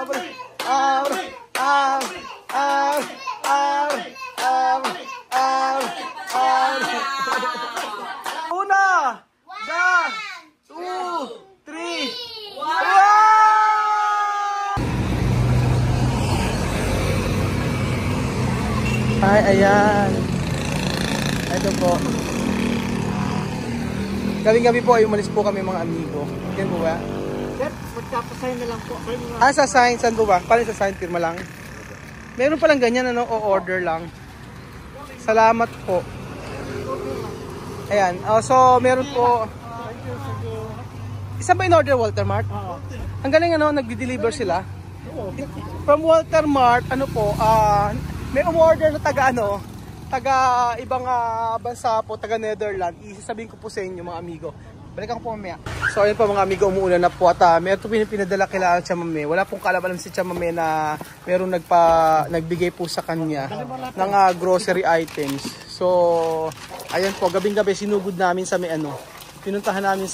abre, abre, abre, abre, abre, abre, abre. Una, dos, two, three. Ay, ayan. Ito po. Gabi-gabi po ay umalis po kami mga amigo. Yan po ba? Sir, magpapasign na lang po. Sa sign, saan po ba? Paano sa sign, firma lang? Meron palang ganyan, ano, o order lang. Salamat po. Ayan, so meron po. Isa ba in order, Walter Mart? Ang galing, ano, nagdi-deliver sila. From Walter Mart, ano po, may umorder na taga, ano, taga ibang bansa po, taga Netherlands. Isasabihin ko po sa inyo mga amigo. Balikan ko po mamaya. So ayun po mga amigo, umuulan na po at meron po pinadala kila Chamame. Wala pong kaalam si Chamame na meron nagbigay po sa kanya ng grocery items. So ayun po, gabing-gabi sinugod namin sa may ano. Pinuntahan namin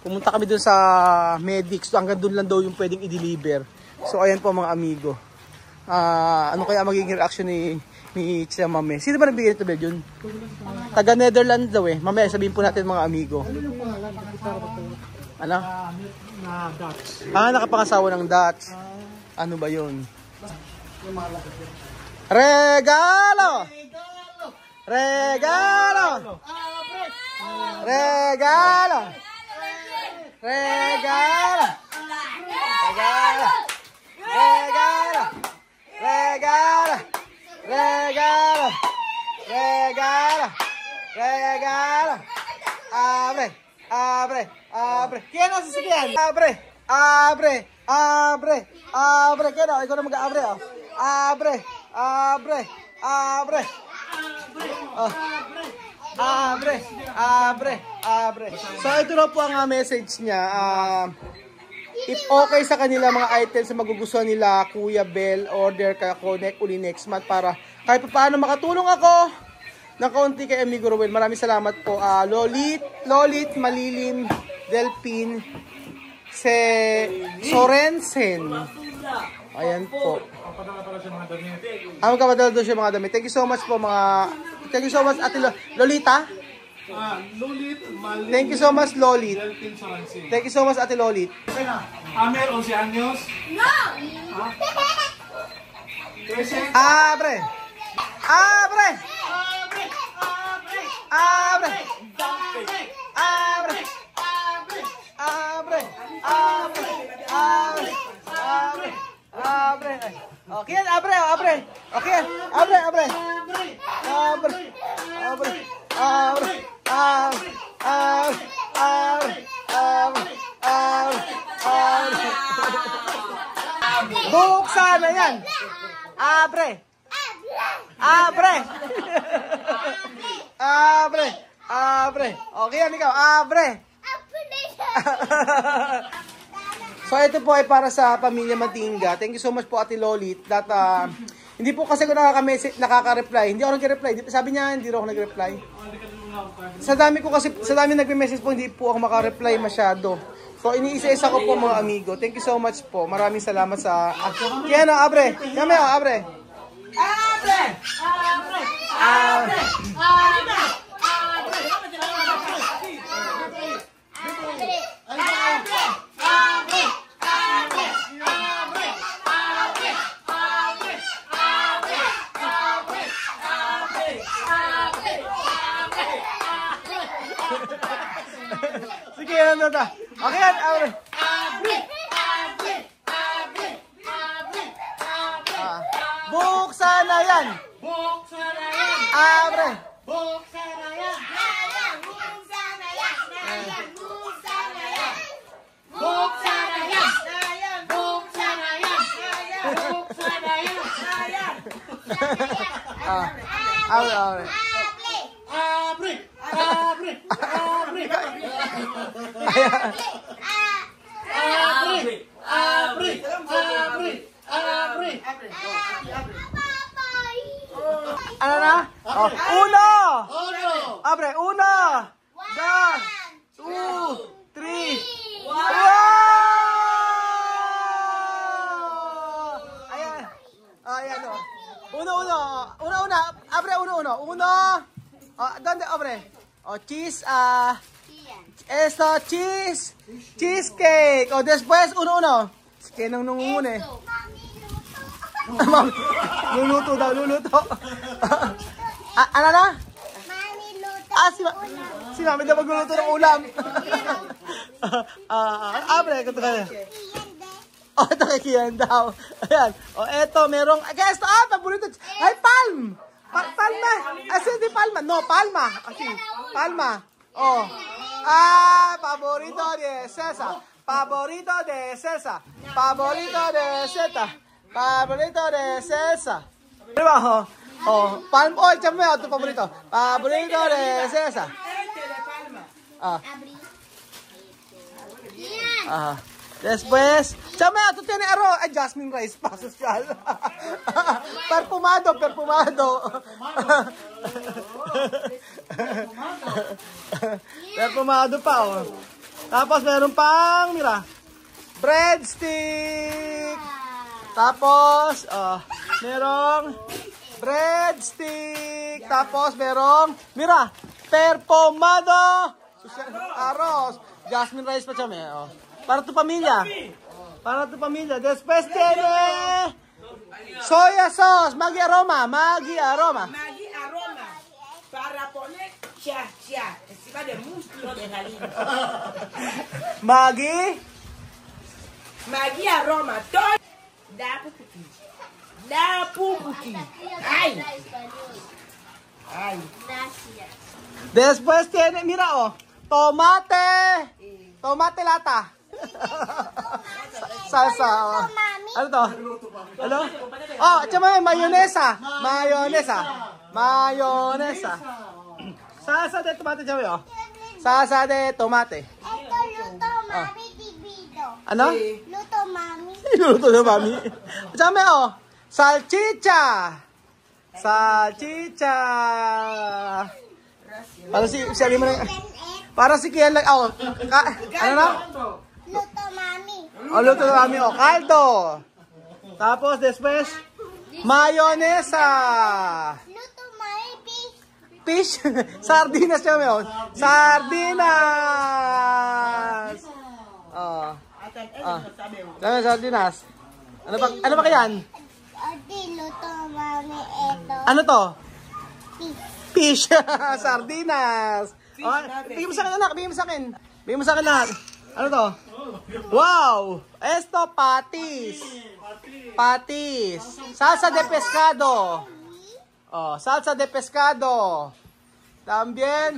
pumunta kami dun sa Medics. So, hanggang dun lang daw yung pwedeng i-deliver. So ayan po mga amigo. Ano kaya magiging reaction ni Chamame? Sino ba nagbigay nito, Bel? Taga Netherlands daw eh. Mamaya sabihin po natin mga amigo. Ano? Na Dutch. Nakapangasawa ng Dutch. Ano ba yun? Regalo! Regalo! Regalo! Regalo! Regalo! Regalo! Regalo! Regalo! Regalo! Regalo! Abre! Abre! Abre! Kaya na sasakyan? Abre! Abre! Abre! Abre! Kaya na? Ikaw na mag-abre, oh. Abre! Abre! Abre! Abre! Abre! Abre! So ito na po ang message niya. If okay sa kanila mga items na magugustuhan nila, Kuya Bel, order kay Connect uli next month para kahit pa paano makatulong ako ng kaunti kay Amigo Rowel. Maraming salamat po. Lolit, Malilim, Delpin, Sorensen. Ayan po. Magkapadala doon siya mga damit. Thank you so much po thank you so much Ate Lolita. Lolit, Malilim. Thank you so much Lolit. Delpin Sorensen. Thank you so much Ate Lolit. Amer, 11 años. No! Abre! Abre! Abre! Abre! Abre! Abre! Abre! Abre! Abre! Okay, abre, abre. Okay, abre, abre. Abre. Abre. Abre. Abre. Abre. Abre. Abre. Abre. Abre. Buksan na yan. Abre. Abre. Abre. Abre. Okay yan ikaw. Abre. So ito po ay para sa pamilya Matinga. Thank you so much po Ate Lolit. Hindi po kasi ko nakaka-reply. Hindi ako nag-reply. Sabi niya hindi ako nag-reply. Sa dami nagme-message po, hindi po ako maka-reply masyado. So iniisa-isa ko po mga amigo. Thank you so much po. Maraming salamat sa Kaya na, abre. Yame, abre. Abre. Abre. Abre. Abre. Sige, ano na. Okay, abre. Abre. Abre. Abre. Abre. Buksan na yan. Buksan na yan. Abre. Buksan na yan. Buksan na yan. Buksan na yan. Buksan na yan. Buksan na yan. Buksan na yan. Abre, abre. Abre. Abre. Abre. Abre. Abre. Abre. Abre. Ano na? Oh, uno! Uno. Abre, uno! Dos! Two! Three! Wow! Una. Abre, uno. ¿Dónde, abre? Cheese, esto, cheesecake. Después, uno. Kaya nang nungungune. Luluto daw. Ano na? Mami, luto. Si Mami daw magluluto ng ulam. Abre, ito kaya. Ito kay Kian daw. Ayan. Eto, merong, kaya ito, paborito. Ay, palm. Palma. Hindi palma. No, palma. Palma. Favorito de César. Diba, palm. Chame, ito paborito. Favorito de César. Después, chame, ito tiene arroz. Ay, jasmine rice pa, social. Perfumado. Perfumado pa, Tapos, meron pang, mira, breadstick. Tapos, merong breadstick. Tapos, merong, mira, perfumado. Arroz. Jasmine rice pa, chame, Para tu pamilya. Después tiene soya sauce. Maggi aroma. Para poner cha. Encima de músculo de Jalino. Maggi aroma. Todo. Da pupuki. Ay. Después tiene, mira, tomate lata. Salsa. Ano to? Ano? Tsaka mayonesa. Salsa de tomate, tsaka salsa de tomate. Ito luto, mami, divido. Ano? Luto, mami. Luto na, mami. Tsaka salchicha. Para si Kian lang. Ano na? Luto, mami. Luto na, mami. Caldo. Tapos, después, mayonesa. Luto, mami, Fish. Sardinas siya, Sardinas. Sardinas. Ano ba kayan? Odi, luto, mami, ito. Ano to? Fish. Sardinas. Bigyan mo sa akin, anak. Bigyan mo sa akin lahat. Ano to? Wow! Esto, patis. Salsa de pescado. Salsa de pescado. También.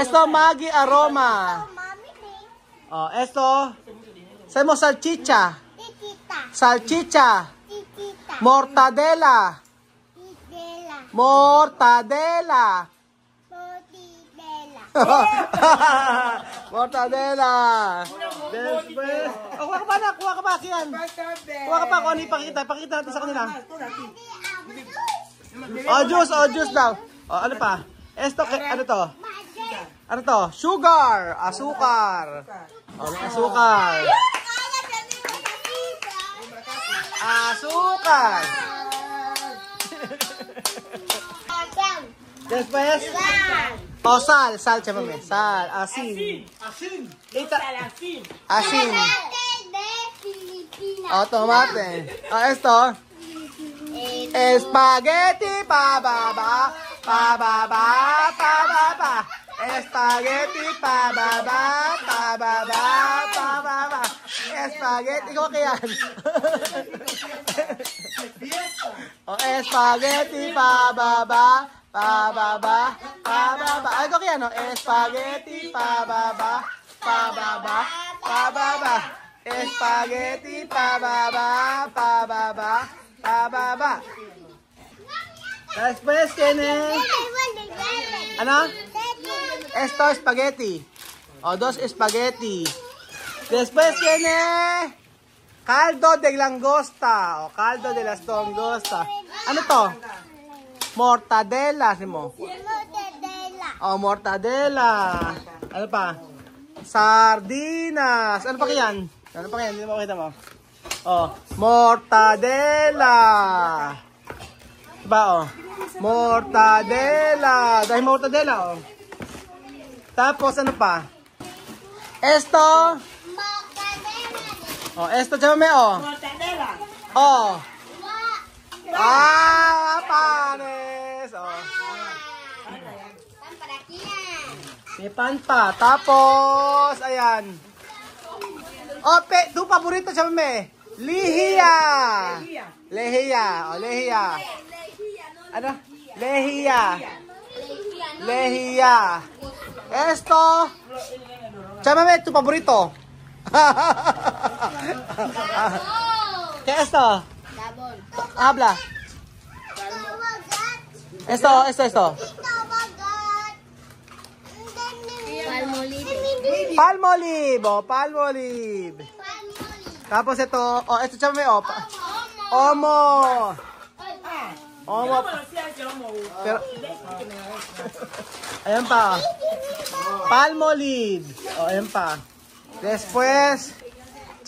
Esto, Maggi aroma. Mami, Esto, hacemos salchicha. titita. Mortadela. Después, kuha ka pa, Kian. Kuha ka pa, kung ano ipakita natin sa kanila. Juice daw. Ano pa? Esto, ano to? Ano to? Sugar. Asukar. May asukar. Después, sal, chapame. Sal, asin. Asin. Tomate. Esto. Spaghetti, pa-ba-ba. Spaghetti, pa-ba-ba. Spaghetti, ikaw kayan. Spaghetti, pa-ba-ba. Ay, ikaw kayan, spaghetti, pa-ba-ba. Spaghetti, pa-ba-ba. Después tiene... Ano? Esto, spaghetti. Dos spaghetti. Después tiene... caldo de langosta. Caldo de las langosta. Ano to? Mortadela. Mortadela. Ano pa? Sardinas. Ano pa yan? Hindi mo makita mo. Oh, mortadela. Diba, oh? Mortadela. Dahil mortadela, oh. Tapos, ano pa? Esto. Oh, esto, chamame, oh. Mortadela. Oh. Panes. Oh. May pan pa. Tapos, ayan. Oh, tu paborito, chamame. Lihia. Lehia. Oh, lehia. Ano? Lehia. Lehia. Esto. Chamame, tu paborito. ¿Qué es esto? Habla. Esto. Palmolive. Oh, palmolive. Tapos ito, oh, ito chamame, oh. Omo. Omo. Pero, ayan pa. Palmolive. Oh, ayan pa. Después,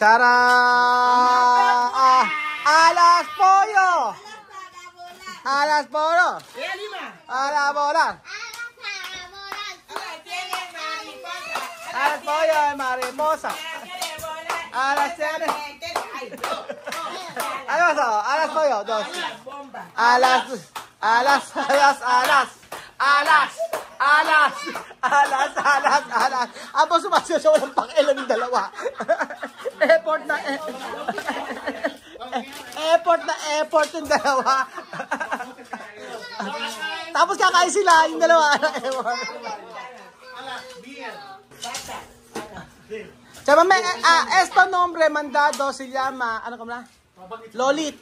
chara. Alas pollo. Alas pollo. Alas bola. Alas pollo de mariposa. Alas tiene. Ano ba ito? Alas pollo. Dos. Alas. Aba, sumasya siya walang pakialam yung dalawa. Effort yung dalawa. Tapos kakain sila yung dalawa. Chama, esto nombre mandado se llama, ano ka na? Lolit.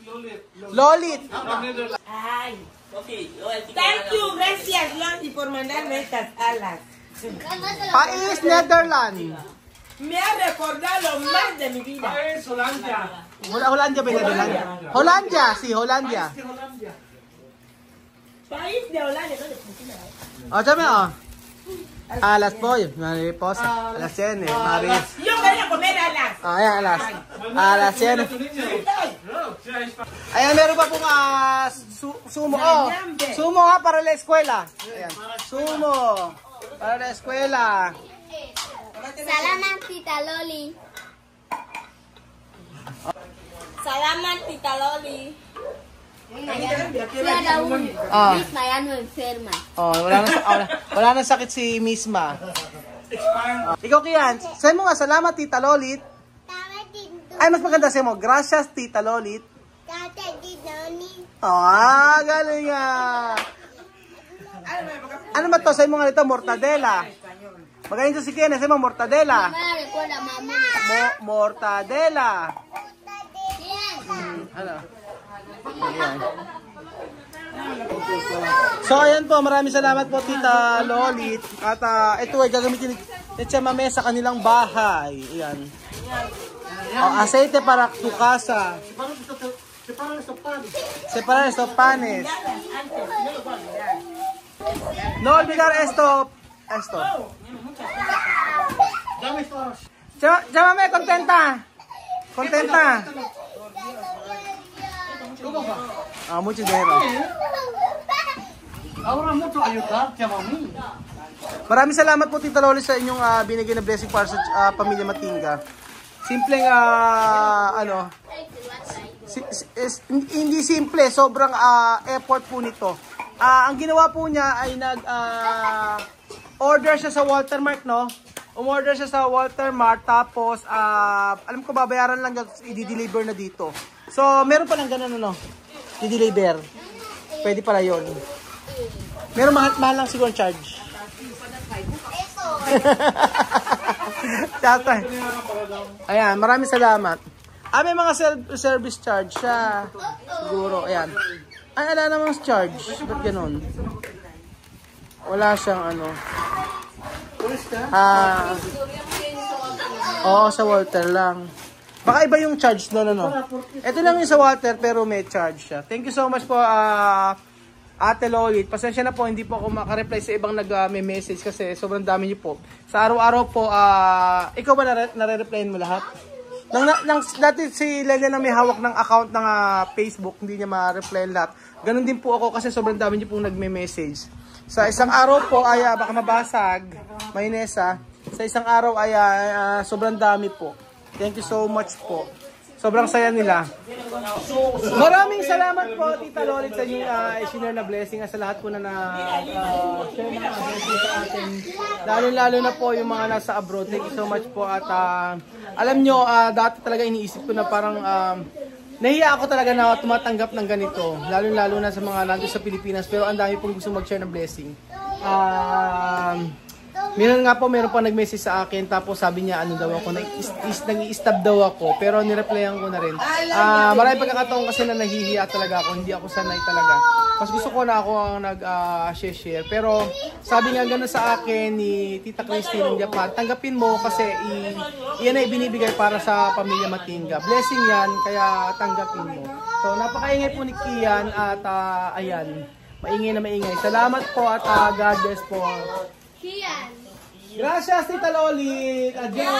Ay. Thank you, gracias, Lodi, por mandarme estas alas. País Netherlands. Me ha recordado más de mi vida. Hollandia ba Netherlands? Hollandia, sí, Hollandia. País de Holanda, ¿dónde funciona? O, chame, oh. Alas pollo, mariposa. Alas tiene, maris. Yo quería comer alas. Ayan, alas tiene. Ayan, meron pa pong sumo. Oh, sumo ha, para la eskwela. Ayan, sumo. Para la eskwela. Salamat, Tita Loli. Salamat, Tita Loli. Tiada un Misma ya no enferma. Oh, wala nang sakit si Misma. Ikaw, Kian, sa'yo mo nga, salamat, Tita Lolit. Ay, mas maganda sa'yo mo, gracias, Tita Lolit. Galing nga. Ano ba to? Sa'yo mo nga ito, mortadela. Magaling to si Kian, sa'yo mo, mortadela. Mortadela. Ano? Ayan. So ayan po, maraming salamat po Tita Lolit. At ito ay gagamitin ni Chamame sa kanilang bahay. Ayan. Aceite para tu casa. Separar estos panes. No olvidar esto. Chamame, contenta. Mucho dinero. Maraming salamat po Tita Lolit sa inyong binigay na blessing para sa pamilya Matinga. Simpleng hindi simple, sobrang effort po nito. Ang ginawa po niya ay order siya sa Walter Mart, no? Umorder siya sa Walter Mart, tapos alam ko babayaran lang i-deliver na dito. So, meron pa lang ganun, ano? I-deliver. Pwede pala yun. Meron mahal lang siguro charge. Ayan, maraming salamat. May mga service charge siya. Siguro, ayan. Ay, ala namang charge. Ba't ganun? Wala siyang ano. Oo, sa Walter lang. Baka iba yung charge, no. Ito lang yung sa Walter, pero may charge siya. Thank you so much po, Ate Lolit. Pasensya na po, hindi po ako makareply sa ibang nag-message kasi sobrang dami niyo po. Sa araw-araw po, ikaw ba nare-replyin mo lahat? Dati si Lelia na may hawak ng account ng Facebook, hindi niya ma-reply lahat. Ganon din po ako kasi sobrang dami niyo pong nagme-message. Sa isang araw po ay baka mabasag, Maynesa. Sa isang araw ay sobrang dami po. Thank you so much po. Sobrang saya nila. Maraming salamat po, Tita Lolit, sa inyong i-share na blessing sa lahat po na share mga blessing sa atin. Lalo na po yung mga nasa abroad. Thank you so much po. At alam nyo, dati talaga iniisip ko na parang nahiya ako talaga na tumatanggap ng ganito. Lalo na sa mga nandun sa Pilipinas. Pero ang dami pong gusto mag-share ng blessing. Meron pa nag-message sa akin, tapos sabi niya ano daw ako, nag-i-stab daw ako, pero nireplyan ko na rin. Maraming pagkakataon kasi na nahihiya talaga ako, hindi ako sanay talaga. Mas gusto ko na ako ang nag-share. Pero sabi nga gano'n sa akin ni Tita Christine ng Japan, tanggapin mo kasi yan ay binibigay para sa pamilya Matinga. Blessing yan, kaya tanggapin mo. So napakaingay po ni Kian at ayan, maingay na maingay. Salamat po at God bless po. Kian. Gracias, Tita Lolit. Adios.